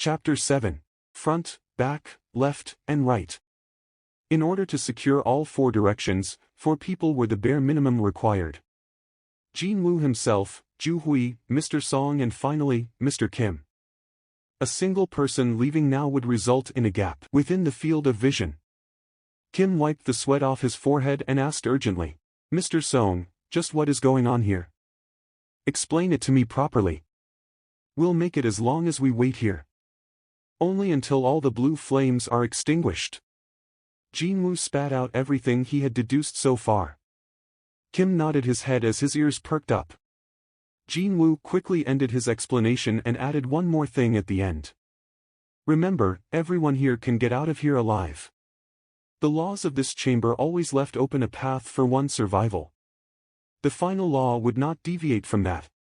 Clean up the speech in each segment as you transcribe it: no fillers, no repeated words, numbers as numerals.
Chapter 7. Front, Back, Left, and Right. In order to secure all 4 directions, 4 people were the bare minimum required. Jinwoo himself, Juhui, Mr. Song and finally, Mr. Kim. A single person leaving now would result in a gap within the field of vision. Kim wiped the sweat off his forehead and asked urgently, "Mr. Song, just what is going on here? Explain it to me properly. We'll make it as long as we wait here. Only until all the blue flames are extinguished." Jinwoo spat out everything he had deduced so far. Kim nodded his head as his ears perked up. Jinwoo quickly ended his explanation and added one more thing at the end. "Remember, everyone here can get out of here alive. The laws of this chamber always left open a path for one's survival. The final law would not deviate from that."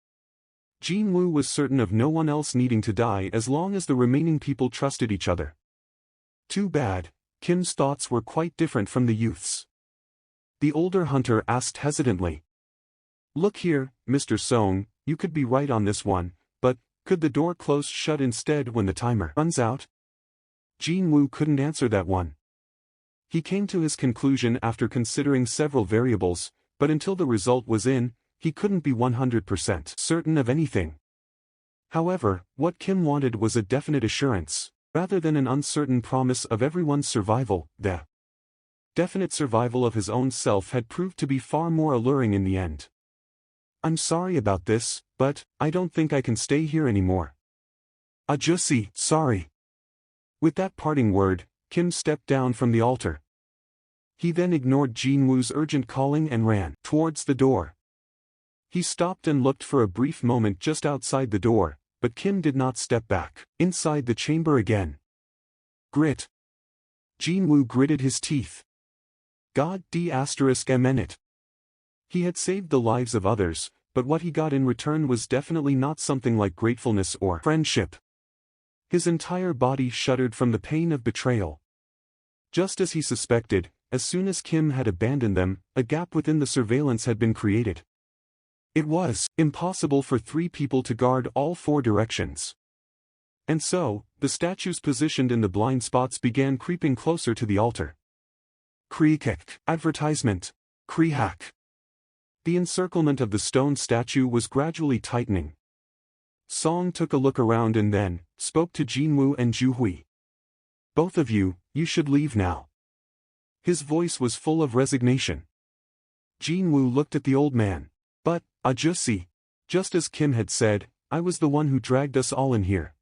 Jinwoo was certain of no one else needing to die as long as the remaining people trusted each other. Too bad, Kim's thoughts were quite different from the youth's. The older hunter asked hesitantly, "Look here, Mr. Song, you could be right on this one, but could the door close shut instead when the timer runs out?" Jinwoo couldn't answer that one. He came to his conclusion after considering several variables, but until the result was in, he couldn't be 100% certain of anything. However, what Kim wanted was a definite assurance, rather than an uncertain promise of everyone's survival. The definite survival of his own self had proved to be far more alluring in the end. "I'm sorry about this, but I don't think I can stay here anymore. Ajusi, sorry." With that parting word, Kim stepped down from the altar. He then ignored Jinwoo's urgent calling and ran towards the door. He stopped and looked for a brief moment just outside the door, but Kim did not step back inside the chamber again. Grit. Jinwoo gritted his teeth. God d****. He had saved the lives of others, but what he got in return was definitely not something like gratefulness or friendship. His entire body shuddered from the pain of betrayal. Just as he suspected, as soon as Kim had abandoned them, a gap within the surveillance had been created. It was impossible for 3 people to guard all 4 directions. And so, the statues positioned in the blind spots began creeping closer to the altar. Kriek. Advertisement. Krihak. The encirclement of the stone statue was gradually tightening. Song took a look around and then spoke to Jinwoo and Juhui. "Both of you, you should leave now." His voice was full of resignation. Jinwoo looked at the old man. "But, Ajusi, just as Kim had said, I was the one who dragged us all in here.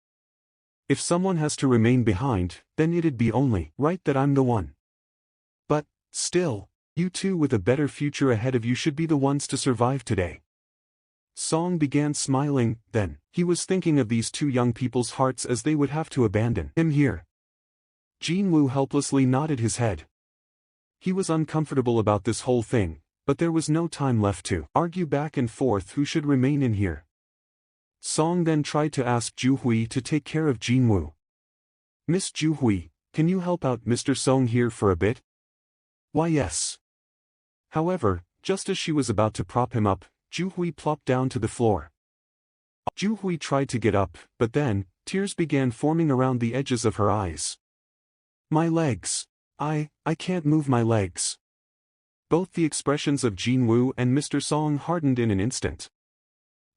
If someone has to remain behind, then it'd be only right that I'm the one. But, still, you two with a better future ahead of you should be the ones to survive today." Song began smiling, then he was thinking of these 2 young people's hearts as they would have to abandon him here. Jinwoo helplessly nodded his head. He was uncomfortable about this whole thing, but there was no time left to argue back and forth who should remain in here. Song then tried to ask Juhui to take care of Jinwoo. "Miss Juhui, can you help out Mr. Song here for a bit?" "Why yes." However, just as she was about to prop him up, Juhui plopped down to the floor. Juhui tried to get up, but then, tears began forming around the edges of her eyes. "My legs. I can't move my legs." Both the expressions of Jinwoo and Mr. Song hardened in an instant.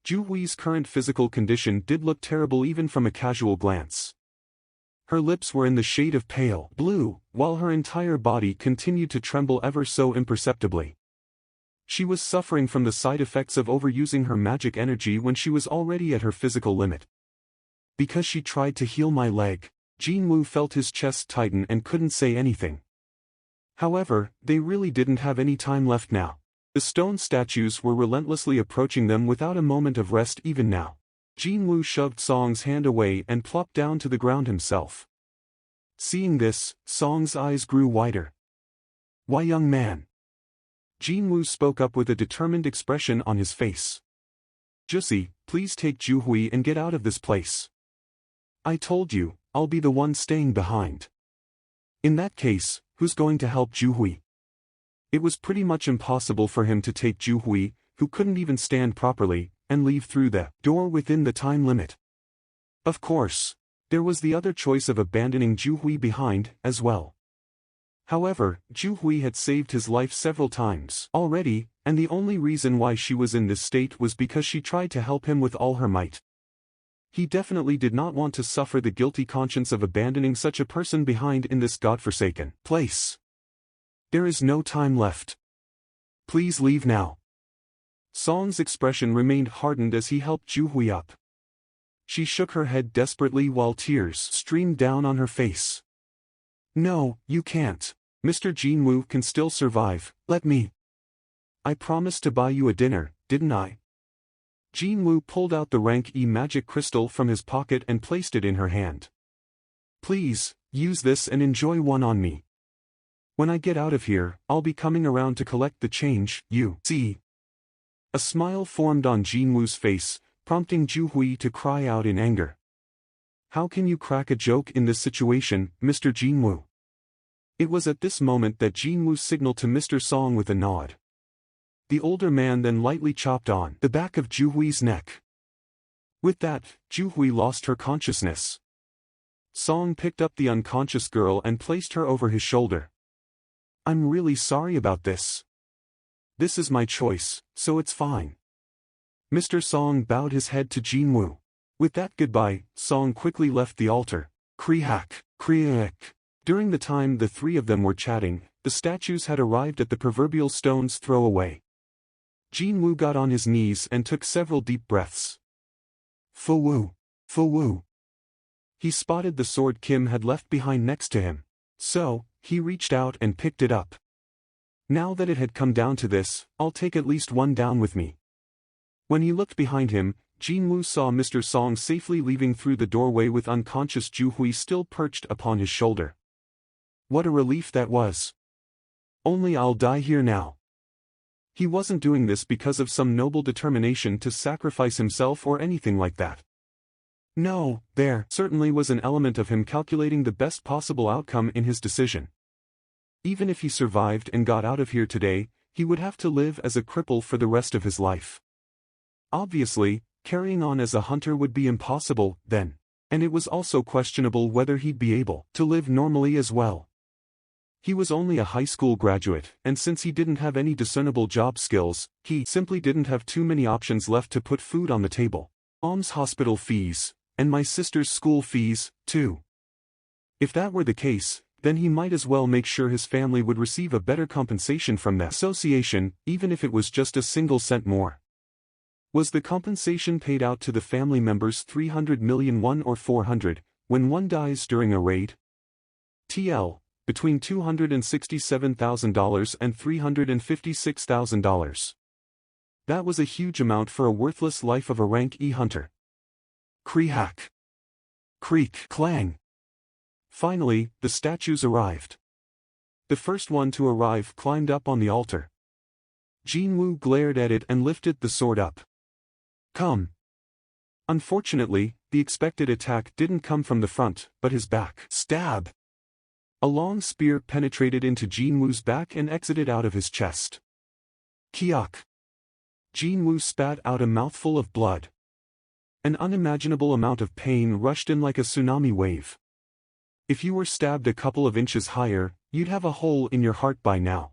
Juhui's current physical condition did look terrible even from a casual glance. Her lips were in the shade of pale blue, while her entire body continued to tremble ever so imperceptibly. She was suffering from the side effects of overusing her magic energy when she was already at her physical limit. "Because she tried to heal my leg." Jinwoo felt his chest tighten and couldn't say anything. However, they really didn't have any time left now. The stone statues were relentlessly approaching them without a moment of rest even now. Jinwoo shoved Song's hand away and plopped down to the ground himself. Seeing this, Song's eyes grew wider. "Why, young man?" Jinwoo spoke up with a determined expression on his face. "Jusi, please take Juhui and get out of this place." "I told you, I'll be the one staying behind." "In that case, who's going to help Juhui?" It was pretty much impossible for him to take Juhui, who couldn't even stand properly, and leave through the door within the time limit. Of course, There was the other choice of abandoning Ju Hui behind, as well. However, Ju Hui had saved his life several times already, and the only reason why she was in this state was because she tried to help him with all her might. He definitely did not want to suffer the guilty conscience of abandoning such a person behind in this godforsaken place. There is no time left. Please leave now. Song's expression remained hardened as he helped Ju Hui up. She shook her head desperately while tears streamed down on her face. No, you can't. Mr. Jinwoo can still survive, let me. I promised to buy you a dinner, didn't I? Jinwoo pulled out the rank E magic crystal from his pocket and placed it in her hand. Please, use this and enjoy one on me. When I get out of here, I'll be coming around to collect the change, you see. A smile formed on Jinwoo's face, prompting Ju Hui to cry out in anger. How can you crack a joke in this situation, Mr. Jinwoo? It was at this moment that Jinwoo signaled to Mr. Song with a nod. The older man then lightly chopped on the back of Ju Hui's neck. With that, Ju Hui lost her consciousness. Song picked up the unconscious girl and placed her over his shoulder. I'm really sorry about this. This is my choice, so it's fine. Mr. Song bowed his head to Jinwoo. With that goodbye, Song quickly left the altar. Kree-hack, Kree-hack. During the time the three of them were chatting, the statues had arrived at the proverbial stone's throw away. Jinwoo got on his knees and took several deep breaths. Fu-woo, Fu-woo. He spotted the sword Kim had left behind next to him. So, he reached out and picked it up. Now that it had come down to this, I'll take at least one down with me. When he looked behind him, Jinwoo saw Mr. Song safely leaving through the doorway with unconscious Ju Hui still perched upon his shoulder. What a relief that was. Only I'll die here now. He wasn't doing this because of some noble determination to sacrifice himself or anything like that. No, there certainly was an element of him calculating the best possible outcome in his decision. Even if he survived and got out of here today, he would have to live as a cripple for the rest of his life. Obviously, carrying on as a hunter would be impossible, then. And it was also questionable whether he'd be able to live normally as well. He was only a high school graduate, and since he didn't have any discernible job skills, he simply didn't have too many options left to put food on the table. Mom's hospital fees, and my sister's school fees, too. If that were the case, then he might as well make sure his family would receive a better compensation from the association, even if it was just a single cent more. Was the compensation paid out to the family members 300 million won or 400, when one dies during a raid? TL, between $267,000 and $356,000. That was a huge amount for a worthless life of a rank E hunter. Kree-hack. Creak clang. Finally, the statues arrived. The first one to arrive climbed up on the altar. Jinwoo glared at it and lifted the sword up. Come. Unfortunately, the expected attack didn't come from the front, but his back. Stab! A long spear penetrated into Jinwoo's back and exited out of his chest. Kiak! Jinwoo spat out a mouthful of blood. An unimaginable amount of pain rushed in like a tsunami wave. If you were stabbed a couple of inches higher, you'd have a hole in your heart by now.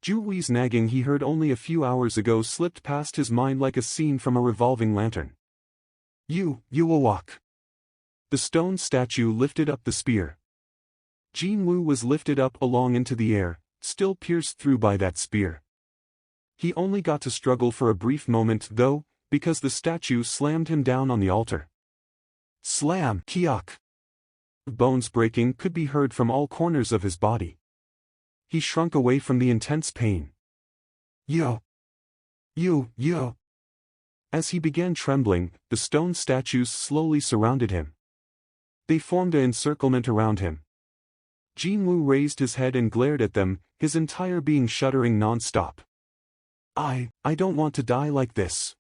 Ju Hui's nagging he heard only a few hours ago slipped past his mind like a scene from a revolving lantern. You will walk. The stone statue lifted up the spear. Jinwoo was lifted up along into the air, still pierced through by that spear. He only got to struggle for a brief moment though, because the statue slammed him down on the altar. Slam! Kiak! Bones breaking could be heard from all corners of his body. He shrunk away from the intense pain. Yo! As he began trembling, the stone statues slowly surrounded him. They formed an encirclement around him. Jinwoo raised his head and glared at them, his entire being shuddering non-stop. I don't want to die like this.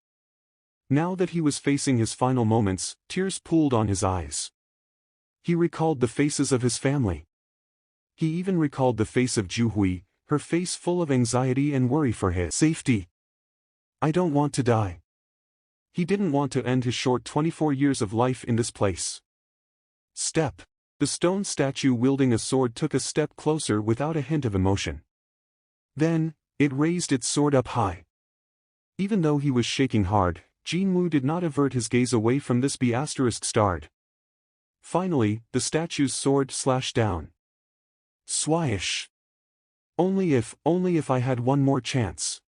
Now that he was facing his final moments, tears pooled on his eyes. He recalled the faces of his family. He even recalled the face of Ju Hui, her face full of anxiety and worry for his safety. I don't want to die. He didn't want to end his short 24 years of life in this place. Step. The stone statue wielding a sword took a step closer without a hint of emotion. Then, it raised its sword up high. Even though he was shaking hard, Jinwoo did not avert his gaze away from this B******. Finally, the statue's sword slashed down. Swish. Only if I had one more chance.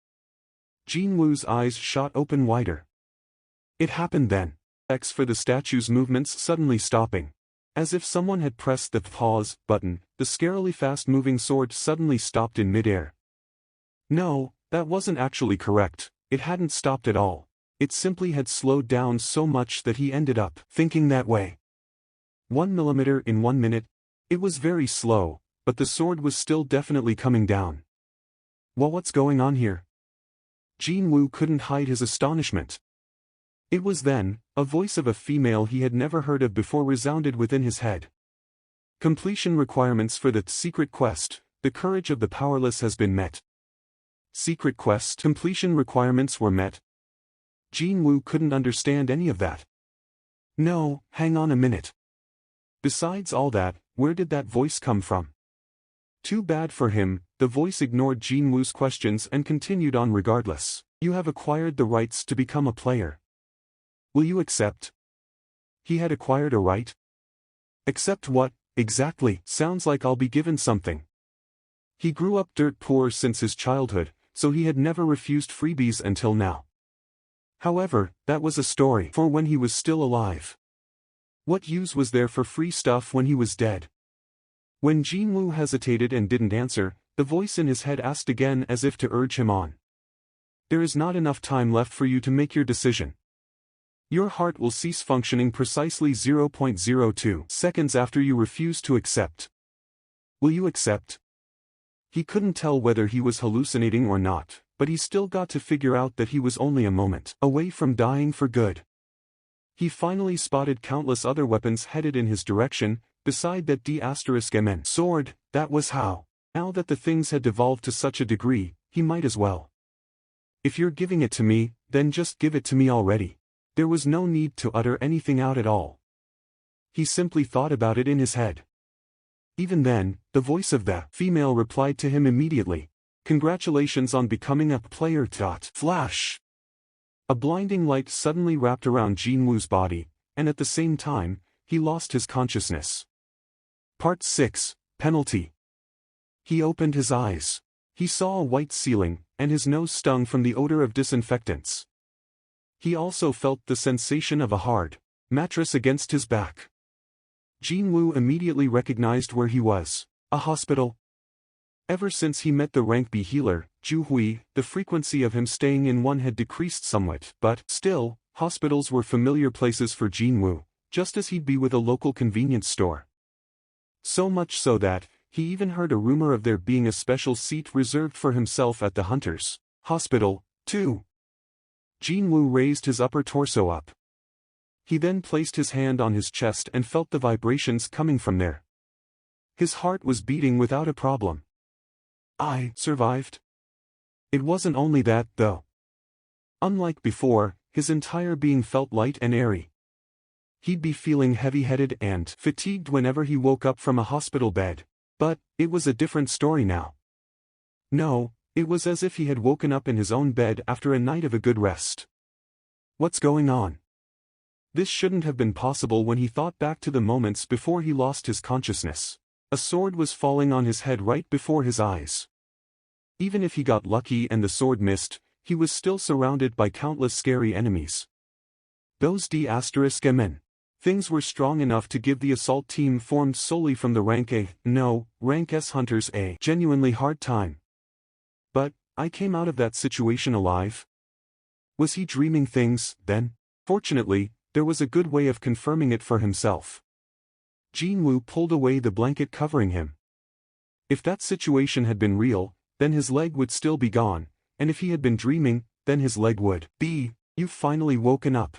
Jinwoo's eyes shot open wider. It happened then. X for the statue's movements suddenly stopping. As if someone had pressed the pause button, the scarily fast-moving sword suddenly stopped in midair. No, that wasn't actually correct. It hadn't stopped at all. It simply had slowed down so much that he ended up thinking that way. 1 millimeter in 1 minute. It was very slow, but the sword was still definitely coming down. Well, what's going on here? Jinwoo couldn't hide his astonishment. It was then, a voice of a female he had never heard of before resounded within his head. Completion requirements for the secret quest, the courage of the powerless has been met. Secret quest completion requirements were met. Jinwoo couldn't understand any of that. No, hang on a minute. Besides all that, where did that voice come from? Too bad for him, the voice ignored Jinwoo's questions and continued on regardless. You have acquired the rights to become a player. Will you accept? He had acquired a right? Accept what, exactly? Sounds like I'll be given something. He grew up dirt poor since his childhood, so he had never refused freebies until now. However, that was a story for when he was still alive. What use was there for free stuff when he was dead? When Jinwoo hesitated and didn't answer, the voice in his head asked again as if to urge him on. There is not enough time left for you to make your decision. Your heart will cease functioning precisely 0.02 seconds after you refuse to accept. Will you accept? He couldn't tell whether he was hallucinating or not, but he still got to figure out that he was only a moment away from dying for good. He finally spotted countless other weapons headed in his direction, beside that D***MN sword. That was how. Now that the things had devolved to such a degree, he might as well. If you're giving it to me, then just give it to me already. There was no need to utter anything out at all. He simply thought about it in his head. Even then, the voice of the female replied to him immediately. Congratulations on becoming a player. Flash! A blinding light suddenly wrapped around Jinwoo's body, and at the same time, he lost his consciousness. Part 6, Penalty. He opened his eyes. He saw a white ceiling, and his nose stung from the odor of disinfectants. He also felt the sensation of a hard mattress against his back. Jinwoo immediately recognized where he was. A hospital. Ever since he met the rank B healer, Ju Hui, the frequency of him staying in one had decreased somewhat, but still, hospitals were familiar places for Jinwoo, just as he'd be with a local convenience store. So much so that, he even heard a rumor of there being a special seat reserved for himself at the Hunters Hospital, too. Jinwoo raised his upper torso up. He then placed his hand on his chest and felt the vibrations coming from there. His heart was beating without a problem. I survived. It wasn't only that, though. Unlike before, his entire being felt light and airy. He'd be feeling heavy-headed and fatigued whenever he woke up from a hospital bed, but it was a different story now. No, it was as if he had woken up in his own bed after a night of a good rest. What's going on? This shouldn't have been possible when he thought back to the moments before he lost his consciousness. A sword was falling on his head right before his eyes. Even if he got lucky and the sword missed, he was still surrounded by countless scary enemies. Those D***MN things were strong enough to give the assault team formed solely from the rank A, no, rank S hunters a genuinely hard time. But, I came out of that situation alive? Was he dreaming things, then? Fortunately, there was a good way of confirming it for himself. Jinwoo pulled away the blanket covering him. If that situation had been real, then his leg would still be gone, and if he had been dreaming, then his leg would be. You've finally woken up.